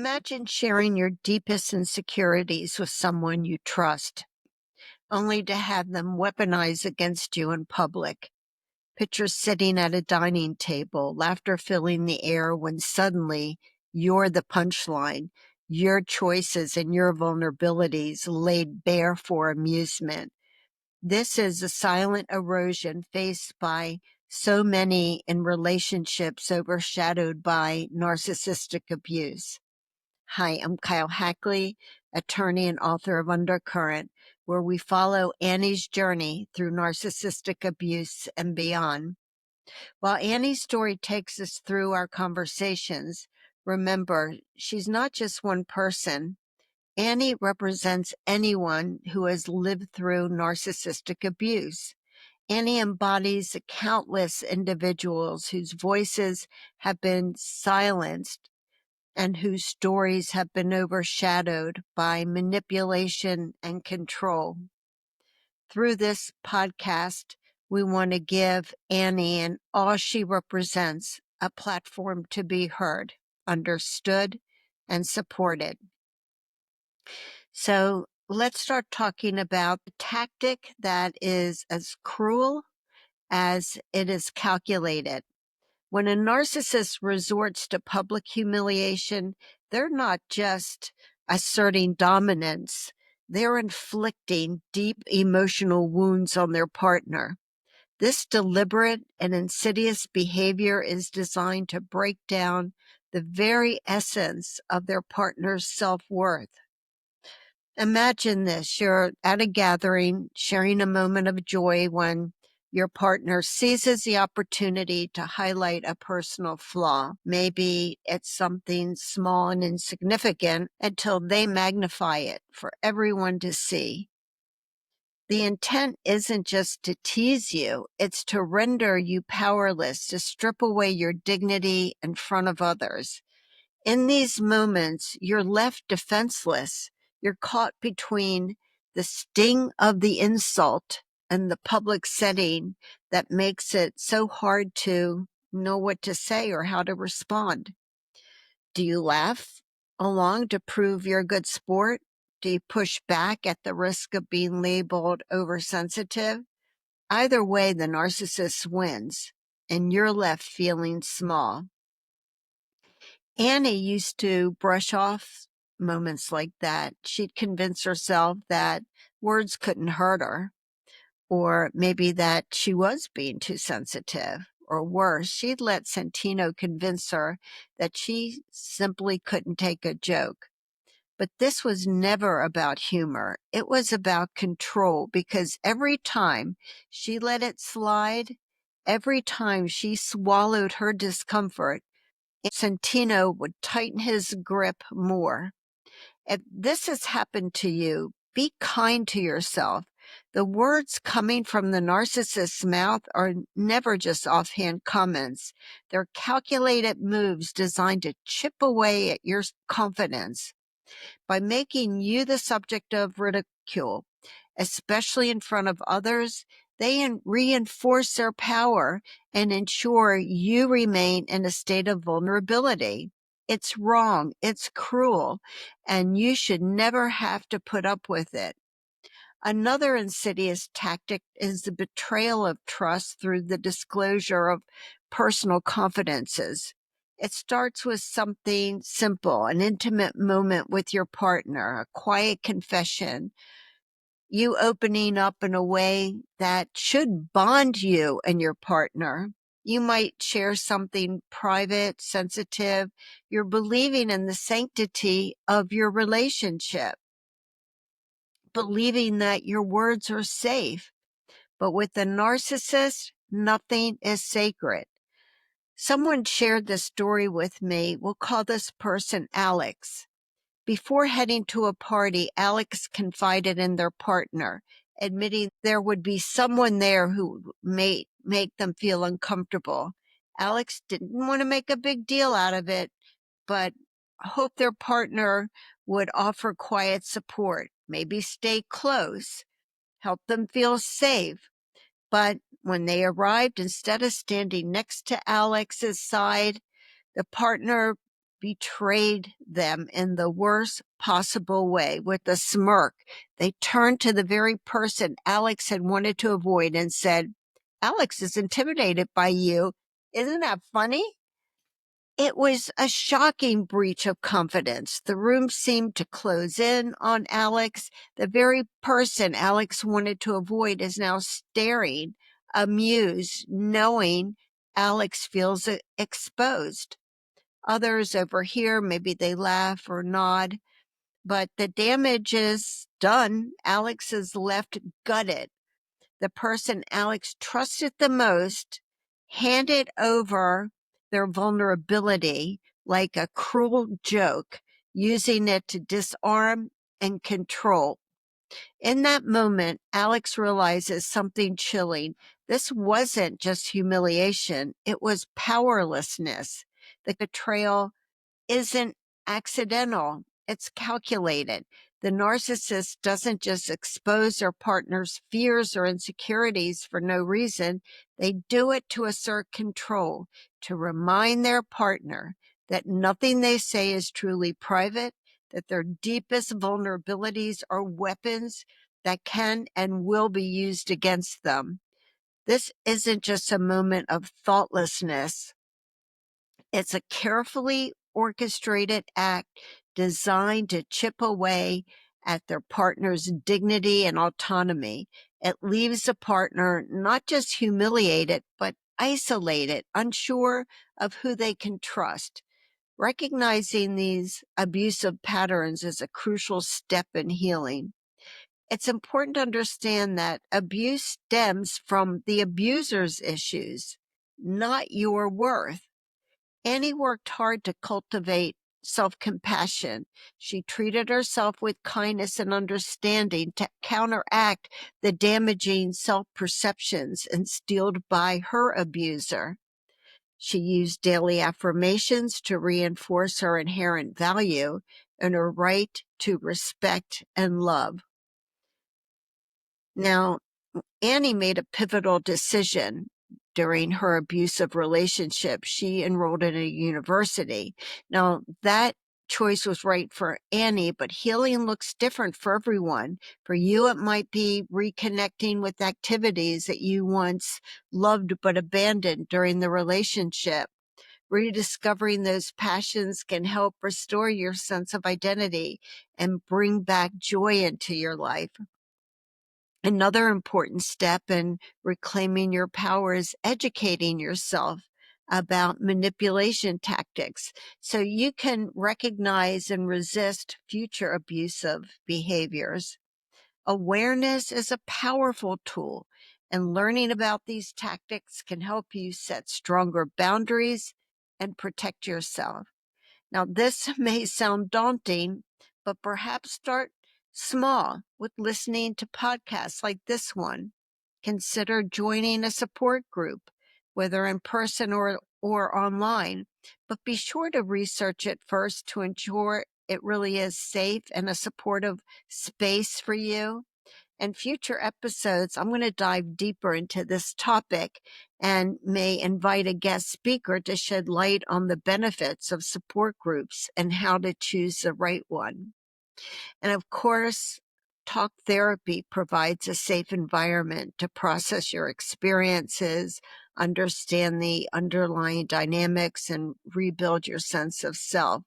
Imagine sharing your deepest insecurities with someone you trust, only to have them weaponized against you in public. Picture sitting at a dining table, laughter filling the air when suddenly you're the punchline, your choices and your vulnerabilities laid bare for amusement. This is a silent erosion faced by so many in relationships overshadowed by narcissistic abuse. Hi, I'm Kyle Hackley, attorney and author of Undercurrent, where we follow Annie's journey through narcissistic abuse and beyond. While Annie's story takes us through our conversations, remember, she's not just one person. Annie represents anyone who has lived through narcissistic abuse. Annie embodies countless individuals whose voices have been silenced and whose stories have been overshadowed by manipulation and control. Through this podcast, we want to give Annie and all she represents a platform to be heard, understood, and supported. So let's start talking about the tactic that is as cruel as it is calculated. When a narcissist resorts to public humiliation, they're not just asserting dominance, they're inflicting deep emotional wounds on their partner. This deliberate and insidious behavior is designed to break down the very essence of their partner's self-worth. Imagine this, you're at a gathering, sharing a moment of joy when your partner seizes the opportunity to highlight a personal flaw. Maybe it's something small and insignificant until they magnify it for everyone to see. The intent isn't just to tease you, it's to render you powerless, to strip away your dignity in front of others. In these moments, you're left defenseless. You're caught between the sting of the insult and the public setting that makes it so hard to know what to say or how to respond. Do you laugh along to prove you're a good sport? Do you push back at the risk of being labeled oversensitive? Either way, the narcissist wins, and you're left feeling small. Annie used to brush off moments like that. She'd convince herself that words couldn't hurt her, or maybe that she was being too sensitive, or worse, she'd let Santino convince her that she simply couldn't take a joke. But this was never about humor. It was about control, because every time she let it slide, every time she swallowed her discomfort, Santino would tighten his grip more. If this has happened to you, be kind to yourself. The words coming from the narcissist's mouth are never just offhand comments. They're calculated moves designed to chip away at your confidence. By making you the subject of ridicule, especially in front of others, they reinforce their power and ensure you remain in a state of vulnerability. It's wrong, it's cruel, and you should never have to put up with it. Another insidious tactic is the betrayal of trust through the disclosure of personal confidences. It starts with something simple, an intimate moment with your partner, a quiet confession, you opening up in a way that should bond you and your partner. You might share something private, sensitive. You're believing in the sanctity of your relationship, believing that your words are safe. But with the narcissist, nothing is sacred. Someone shared this story with me. We'll call this person Alex. Before heading to a party, Alex confided in their partner, admitting there would be someone there who may make them feel uncomfortable. Alex didn't want to make a big deal out of it, but hoped their partner would offer quiet support, maybe stay close, help them feel safe. But when they arrived, instead of standing next to Alex's side, the partner betrayed them in the worst possible way. With a smirk, they turned to the very person Alex had wanted to avoid and said, "Alex is intimidated by you. Isn't that funny?" It was a shocking breach of confidence. The room seemed to close in on Alex. The very person Alex wanted to avoid is now staring, amused, knowing Alex feels exposed. Others over here, maybe they laugh or nod, but the damage is done. Alex is left gutted. The person Alex trusted the most handed over their vulnerability like a cruel joke, using it to disarm and control. In that moment, Alex realizes something chilling. This wasn't just humiliation, it was powerlessness. The betrayal isn't accidental, it's calculated. The narcissist doesn't just expose their partner's fears or insecurities for no reason. They do it to assert control, to remind their partner that nothing they say is truly private, that their deepest vulnerabilities are weapons that can and will be used against them. This isn't just a moment of thoughtlessness. It's a carefully orchestrated act designed to chip away at their partner's dignity and autonomy. It leaves the partner not just humiliated, but isolated, unsure of who they can trust. Recognizing these abusive patterns is a crucial step in healing. It's important to understand that abuse stems from the abuser's issues, not your worth. Annie worked hard to cultivate self-compassion. She treated herself with kindness and understanding to counteract the damaging self-perceptions instilled by her abuser. She used daily affirmations to reinforce her inherent value and her right to respect and love. Now, Annie made a pivotal decision during her abusive relationship. She enrolled in a university. Now, that choice was right for Annie, but healing looks different for everyone. For you, it might be reconnecting with activities that you once loved but abandoned during the relationship. Rediscovering those passions can help restore your sense of identity and bring back joy into your life. Another important step in reclaiming your power is educating yourself about manipulation tactics so you can recognize and resist future abusive behaviors. Awareness is a powerful tool, and learning about these tactics can help you set stronger boundaries and protect yourself. Now, this may sound daunting, but perhaps start small with listening to podcasts like this one. Consider joining a support group, whether in person or online, but be sure to research it first to ensure it really is safe and a supportive space for you. In future episodes, I'm going to dive deeper into this topic and may invite a guest speaker to shed light on the benefits of support groups and how to choose the right one. And of course, talk therapy provides a safe environment to process your experiences, understand the underlying dynamics, and rebuild your sense of self.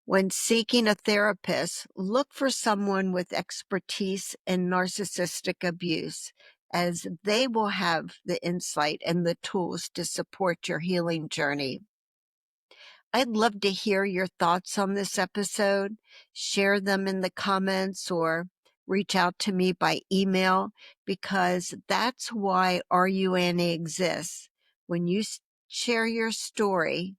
When seeking a therapist, look for someone with expertise in narcissistic abuse, as they will have the insight and the tools to support your healing journey. I'd love to hear your thoughts on this episode. Share them in the comments or reach out to me by email, because that's why AreYouAnnie exists. When you share your story,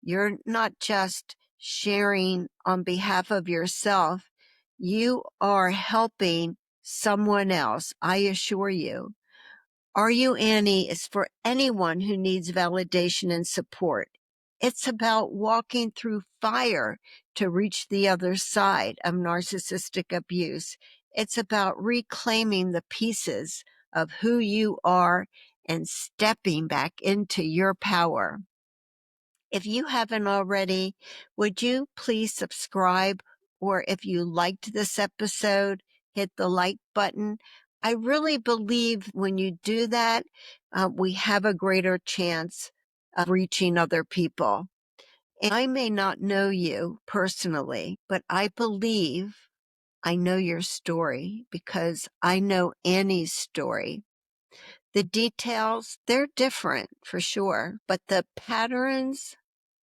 you're not just sharing on behalf of yourself, you are helping someone else, I assure you. AreYouAnnie is for anyone who needs validation and support. It's about walking through fire to reach the other side of narcissistic abuse. It's about reclaiming the pieces of who you are and stepping back into your power. If you haven't already, would you please subscribe? Or if you liked this episode, hit the like button. I really believe when you do that, we have a greater chance of reaching other people. And I may not know you personally, but I believe I know your story because I know Annie's story. The details, they're different for sure, but the patterns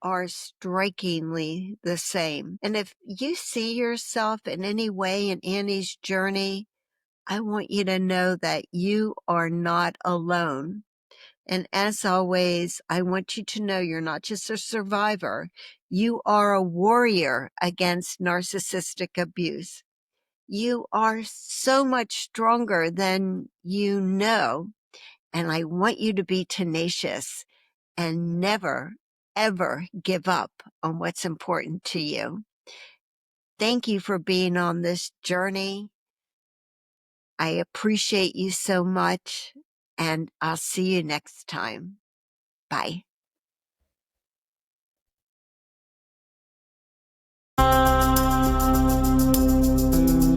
are strikingly the same. And if you see yourself in any way in Annie's journey, I want you to know that you are not alone. And as always, I want you to know you're not just a survivor. You are a warrior against narcissistic abuse. You are so much stronger than you know. And I want you to be tenacious and never, ever give up on what's important to you. Thank you for being on this journey. I appreciate you so much, and I'll see you next time. Bye.